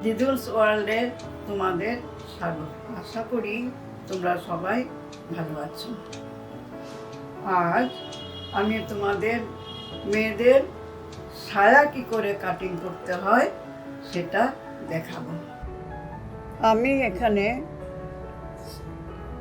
দিদুলস ওয়ার্ল্ডে তোমাদের স্বাগত। আশা করি তোমরা সবাই ভালো আছো। আজ আমি তোমাদের মেয়েদের সায়া কি করে কাটিং করতে হয় সেটা দেখাবো। আমি এখানে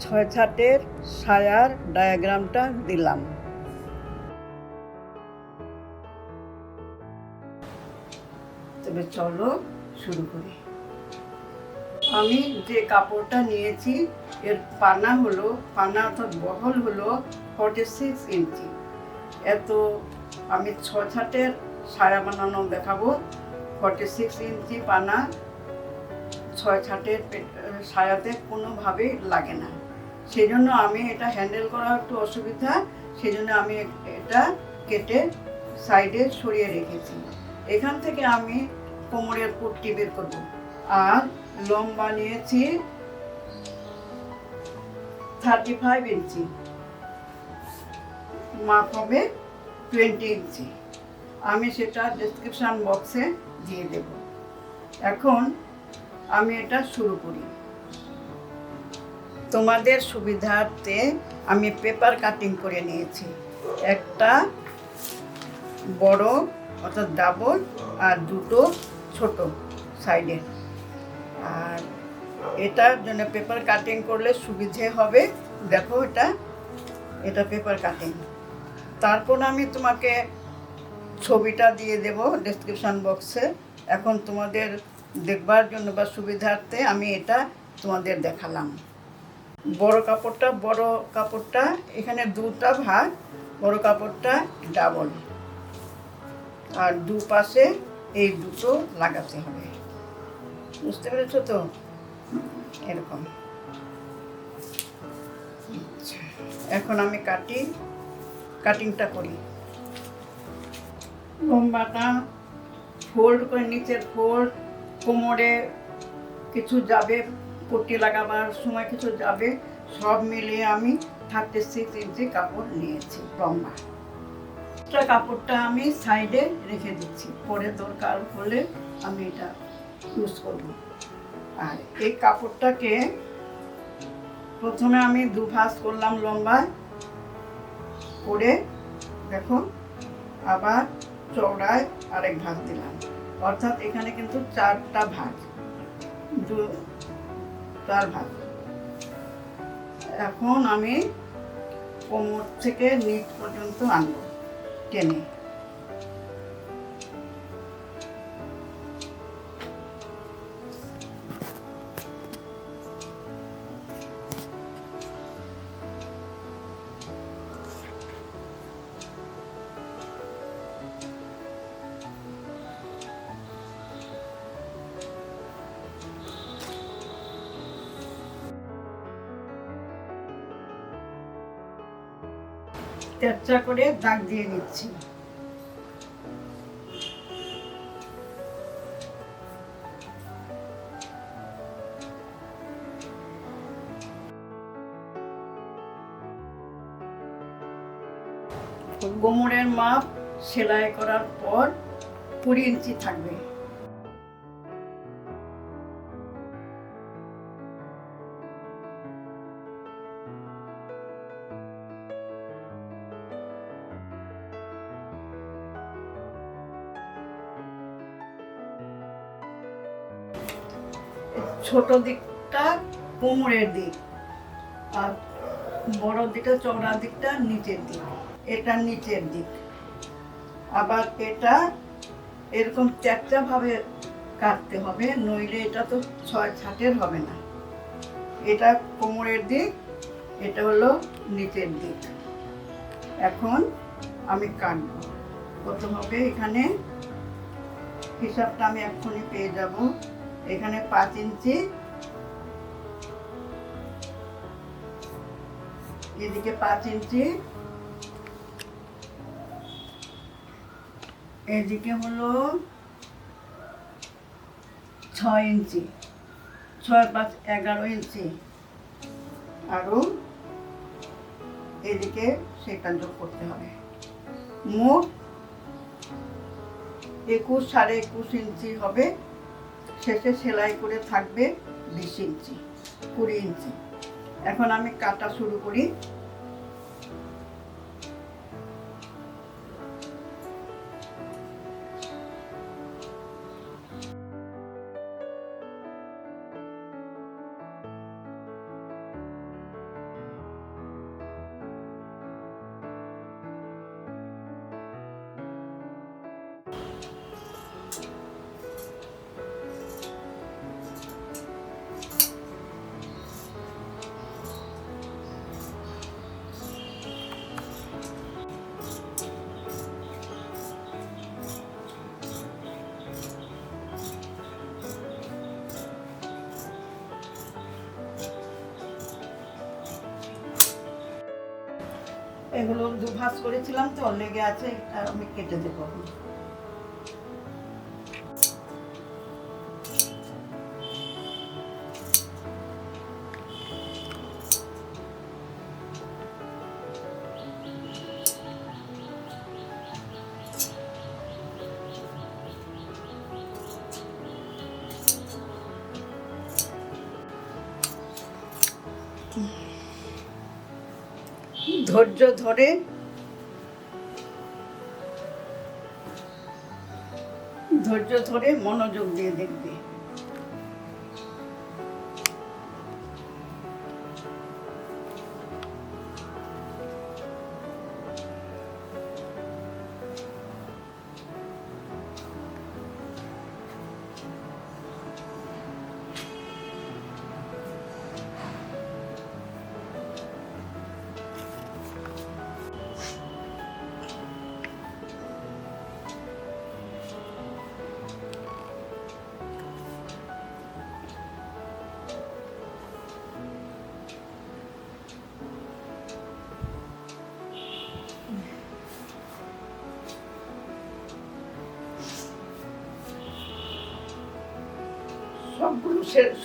6 ছাটের সায়ার ডায়াগ্রামটা দিলাম। তবে চলো শুরু করি। আমি যে কাপড়টা নিয়েছি এর পানা অর্থাৎ বহল হলো 46 ইঞ্চি। এত আমি 6 ছাটের সায়া বানানো দেখাবো। 46 ইঞ্চি পানা 6 ছাটের সায়াতে কোনোভাবেই লাগে না। সেই জন্য আমি এটা হ্যান্ডেল করা একটু অসুবিধা, সেই জন্য আমি এটা কেটে সাইডে সরিয়ে রেখেছি। এখান থেকে আমি কোমরের পট্টি বের করব। আর লম্বা নিয়েছি 35 ইঞ্চি, মাপ হবে 20 ইঞ্চি। আমি সেটা ডেসক্রিপশন বক্সে দিয়ে দেব। এখন আমি এটা শুরু করি। তোমাদের সুবিধার্থে আমি পেপার কাটিং করে নিয়েছি, একটা বড় অর্থাৎ ডাবল আর দুটো ছোট সাইডে। আর এটার জন্য পেপার কাটিং করলে সুবিধে হবে। দেখো এটা পেপার কাটিং। তারপর আমি তোমাকে ছবিটা দিয়ে দেব ডেসক্রিপশন বক্সে। এখন তোমাদের দেখবার জন্য বা সুবিধার্থে আমি এটা তোমাদের দেখালাম। বড় কাপড়টা এখানে দুটা ভাগ, বড় কাপড়টা ডাবল, আর দুপাশে এই দুটো লাগাতে হবে। বুঝতে পেরেছো তো? এরকম। এখন আমি কাটিংটা করি। লম্বাটা ফোল্ড করে, নিচের ফোল্ড, কোমরে কিছু যাবে, পট্টি লাগাবার সময় কিছু যাবে, সব মিলিয়ে আমি 36 ইঞ্চি কাপড় নিয়েছি লম্বা। কাপড়টা আমি সাইডে রেখে দিচ্ছি, পরে দরকার হলে আমি এটা ইউজ করব। আর এই কাপড়টাকে প্রথমে আমি দুভাঁজ করলাম লম্বা করে, দেখো, আবার চওড়ায় আরেক ভাঁজ দিলাম, অর্থাৎ এখানে কিন্তু 4টা ভাঁজ, 4 ভাঁজ। এখন আমি কোমর থেকে নিচ পর্যন্ত আনবো টেনে। তেরচা করে দাগ দিয়ে নিচ্ছি। কোমরের মাপ সেলাই করার পর 20 ইঞ্চি থাকবে। ছোট দিকটা কোমরের দিক, আর বড় দিকটা, চওড়া দিকটা নিচের দিক। এটা নিচের দিক। আবার এটা এরকম চ্যাপটা ভাবে কাটতে হবে, নইলে এটা তো 6 ছাটের হবে না। এটা কোমরের দিক, এটা হলো নিচের দিক। এখন আমি কাটবো। কত হবে এখানে হিসাবটা আমি এক্ষুনি পেয়ে যাব। এখানে 5 ইঞ্চি, এদিকে 5 ইঞ্চি, এদিকে হলো 6 ইঞ্চি, 6 5 11 ইঞ্চি, আরো এদিকে সেটা যোগ করতে হবে। মোট 21 সাড়ে 21 ইঞ্চি হবে শেষে সেলাই করে থাকবে 20 ইঞ্চি 20 ইঞ্চি। এখন আমি কাটা শুরু করি। এগুলো দুভাঁজ করেছিলাম তো লেগে আছে, এটা আমি কেটে দেবো। ধৈর্য ধরে মনোযোগ দিয়ে দেখবে।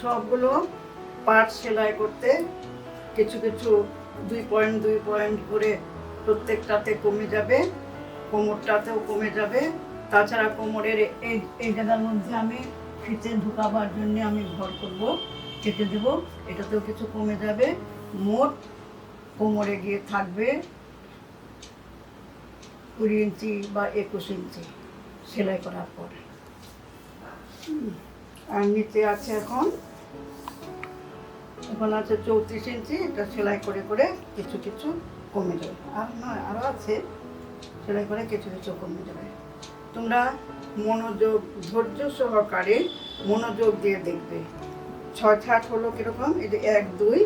সবগুলো পার্ট সেলাই করতে কিছু কিছু 2 পয়েন্ট 2 পয়েন্ট করে প্রত্যেকটাতে কমে যাবে, কোমরটাতেও কমে যাবে। তাছাড়া কোমরের এই জায়গার মধ্যে আমি ফিতে ঢুকাবার জন্য আমি ঘর করব, কেটে দেবো, এটাতেও কিছু কমে যাবে। মোট কোমরে গিয়ে থাকবে 20 ইঞ্চি বা 21 ইঞ্চি সেলাই করার পর। আর নিচে আছে এখন আছে 34 ইঞ্চি। এটা সেলাই করে করে কিছু কিছু কমে যাবে, আর নয় আরও আছে, সেলাই করে কিছু কিছু কমে যাবে। তোমরা ধৈর্য সহকারে মনোযোগ দিয়ে দেখবে। 6 6 হলো কিরকম, এই যে 1 2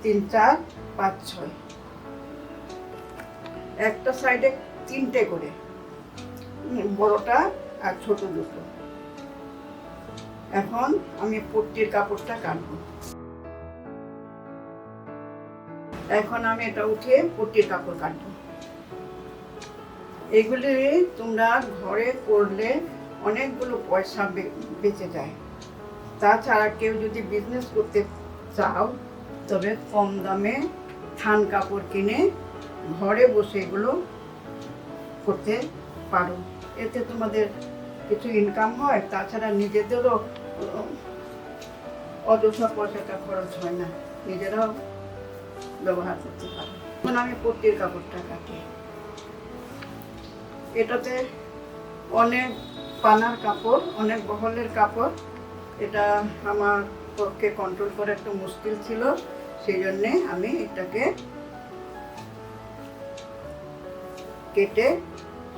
3 4 5 6, একটা সাইডে 3টে করে, বড়টা আর ছোট দুটো। এখন আমি পট্টির কাপড়টা কাটবো। এখন আমি এটা উঠিয়ে পট্টির কাপড় কাটবো। এগুলি তোমরা ঘরে করলে অনেকগুলো পয়সা বেঁচে যায়। তাছাড়া কেউ যদি বিজনেস করতে চাও তবে কম দামে থান কাপড় কিনে ঘরে বসে এগুলো করতে পারো। এতে তোমাদের কিছু ইনকাম হয়, তাছাড়া নিজেদেরও অযথা পয়সাটা খরচ হয় না, নিজেরাও ব্যবহার করতে পারো। এখন আমি পট্টির কাপড়টা কাটি। এটাতে অনেক পানার কাপড়, অনেক বহলের কাপড়, এটা আমার পক্ষে কন্ট্রোল করা একটু মুশকিল ছিল, সেই জন্যে আমি এটাকে কেটে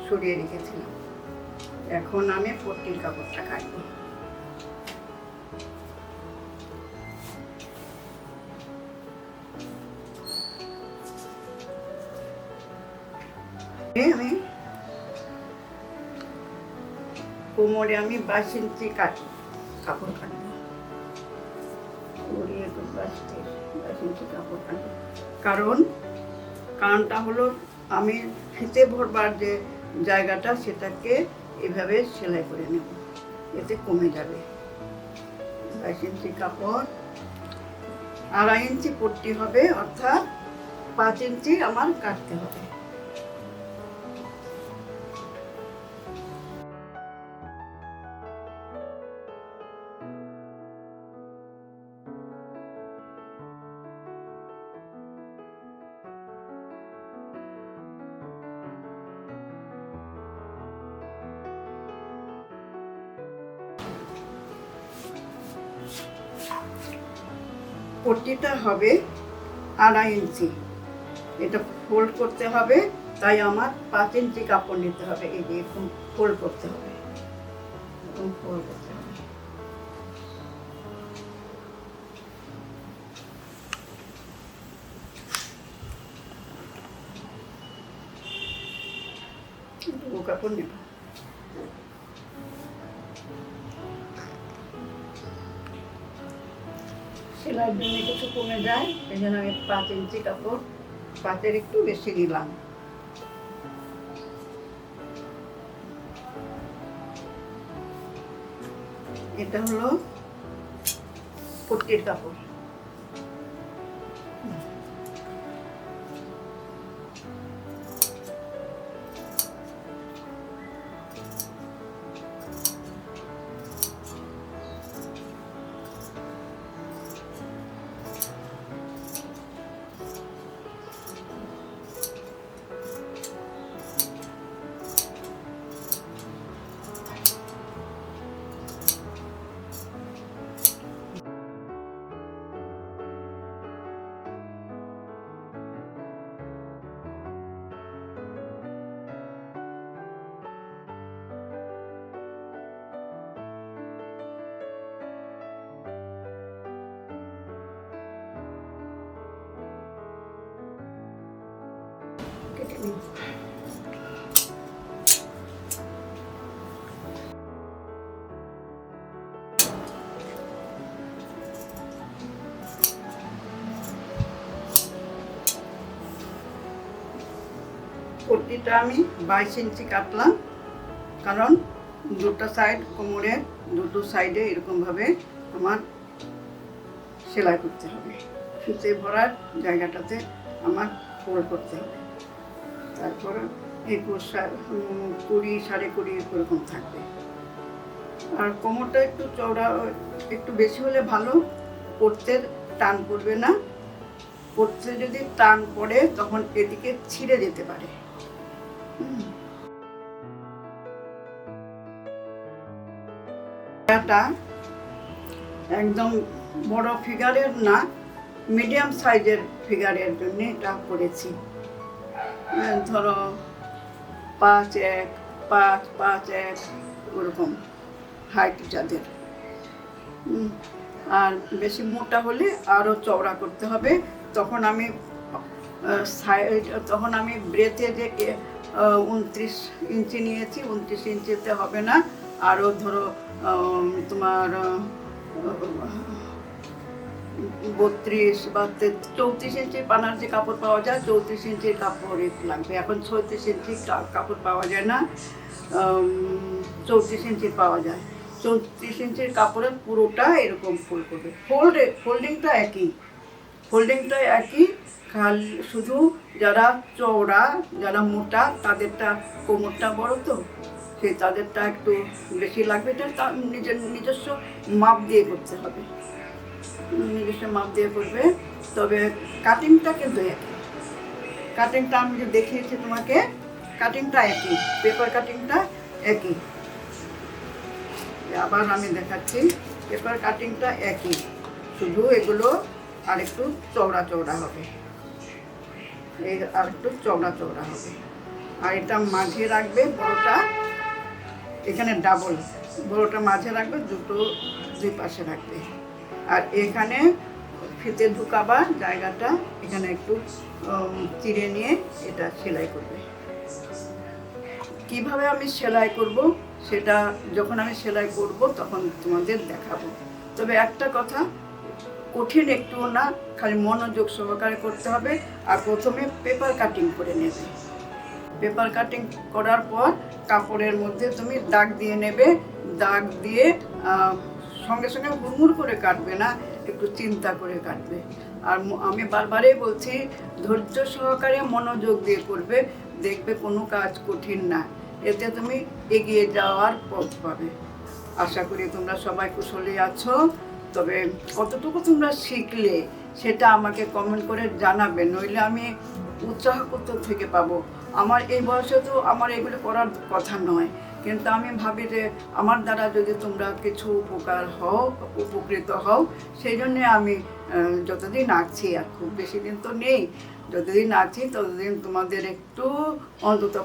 সরিয়ে রেখেছিলাম। এখন আমি পট্টির কাপড়টা কাটবো। আমি কোমরে আমি 22 ইঞ্চি কাপড় কাটবো। 22 ইঞ্চি কাপড় কাটবো, কারণটা হলো আমি ফিতে ভরবার যে জায়গাটা সেটাকে এভাবে সেলাই করে নেব, এতে কমে যাবে। 22 ইঞ্চি কাপড়, 2.5 ইঞ্চি পট্টি হবে, অর্থাৎ 5 ইঞ্চি আমার কাটতে হবে। পট্টিটা হবে 2.5 ইঞ্চি, এটা ফোল্ড করতে হবে, তাই আমার 5 ইঞ্চি কাপড় নিতে হবে। এই যে এরকম ফোল্ড করতে হবে, এরকম ফোল্ড করতে হবে। কাপড় নেব, সেলাইয়ের জন্য কিছু কমে যায়, এই জন্য আমি 5 ইঞ্চি কাপড়, 5-এর একটু বেশি নিলাম। এটা হলো পট্টির কাপড়। কেটে নিই। পট্টিটা আমি 22 ইঞ্চি কাটলাম, কারণ দুটো সাইড, কোমরের দুটো সাইডে এরকমভাবে আমার সেলাই করতে হবে। ফিতে ভরার জায়গাটাতে আমার ফোল্ড করতে হবে। তারপর 21, 20, 20.5 এরকম থাকবে। আর কোমরটা একটু চওড়া, একটু বেশি হলে ভালো, পড়তে টান পড়বে না। পড়তে যদি টান পড়ে তখন এদিকে ছিঁড়ে যেতে পারে। এটা একদম বড় ফিগারের না, মিডিয়াম সাইজের ফিগারের জন্য এটা করেছি। ধরো 5'1", 5'1" ওরকম হাইট যাদের। আর বেশি মোটা হলে আরও চওড়া করতে হবে। তখন আমি ব্রেথে যে 29 ইঞ্চি নিয়েছি, 29 ইঞ্চিতে হবে না, আরও ধরো তোমার 32 বা 34 ইঞ্চির পানার যে কাপড় পাওয়া যায়, 34 ইঞ্চির কাপড় লাগবে। এখন 36 ইঞ্চির কাপড় পাওয়া যায় না, 34 ইঞ্চির পাওয়া যায়। 34 ইঞ্চির কাপড়ের পুরোটা এরকম ফোল্ড করবে। ফোল্ডিংটা একই, খালি শুধু যারা চওড়া, যারা মোটা, তাদেরটা কোমরটা বড়, তো সেই তাদেরটা একটু বেশি লাগবে। এটা নিজস্ব মাপ দিয়ে করতে হবে, নিজস্ব মাপ দিয়ে করবে। তবে কাটিংটা কিন্তু একই। কাটিংটা আমি যে দেখিয়েছি তোমাকে, কাটিংটা একই, পেপার কাটিংটা একই। আবার আমি দেখাচ্ছি, পেপার কাটিংটা একই, শুধু এগুলো আর একটু চওড়া চওড়া হবে, এই আর একটু চওড়া চওড়া হবে। আর এটা মাঝে রাখবে, বড়টা এখানে ডাবল, বড়টা মাঝে রাখবে, দুটো দুই পাশে রাখবে। আর এখানে ফিতে ঢুকাবার জায়গাটা এখানে একটু চিড়ে নিয়ে এটা সেলাই করবে। কিভাবে আমি সেলাই করব সেটা যখন আমি সেলাই করব তখন তোমাদের দেখাবো। তবে একটা কথা, কঠিন একটুও না, খালি মনোযোগ সহকারে করতে হবে। আর প্রথমে পেপার কাটিং করে নেবে। পেপার কাটিং করার পর কাপড়ের মধ্যে তুমি দাগ দিয়ে নেবে। দাগ দিয়ে সঙ্গে সঙ্গে হুড়মুড় করে কাটবে না, একটু চিন্তা করে কাটবে। আর আমি বারবারই বলছি, ধৈর্য সহকারে মনোযোগ দিয়ে করবে, দেখবে কোনো কাজ কঠিন না, এতে তুমি এগিয়ে যাওয়ার পথ পাবে। আশা করি তোমরা সবাই কুশলী আছো। তবে কতটুকু তোমরা শিখলে সেটা আমাকে কমেন্ট করে জানাবে, নইলে আমি উৎসাহ কোথা থেকে পাবো? আমার এই বয়সে তো আমার এগুলো করার কথা নয়, কিন্তু আমি ভাবি যে আমার দ্বারা যদি তোমরা কিছু উপকৃত হও, সেই জন্যে আমি যতদিন আছি, আর খুব বেশি দিন তো নেই, যতদিন আছি ততদিন তোমাদের একটু অন্তত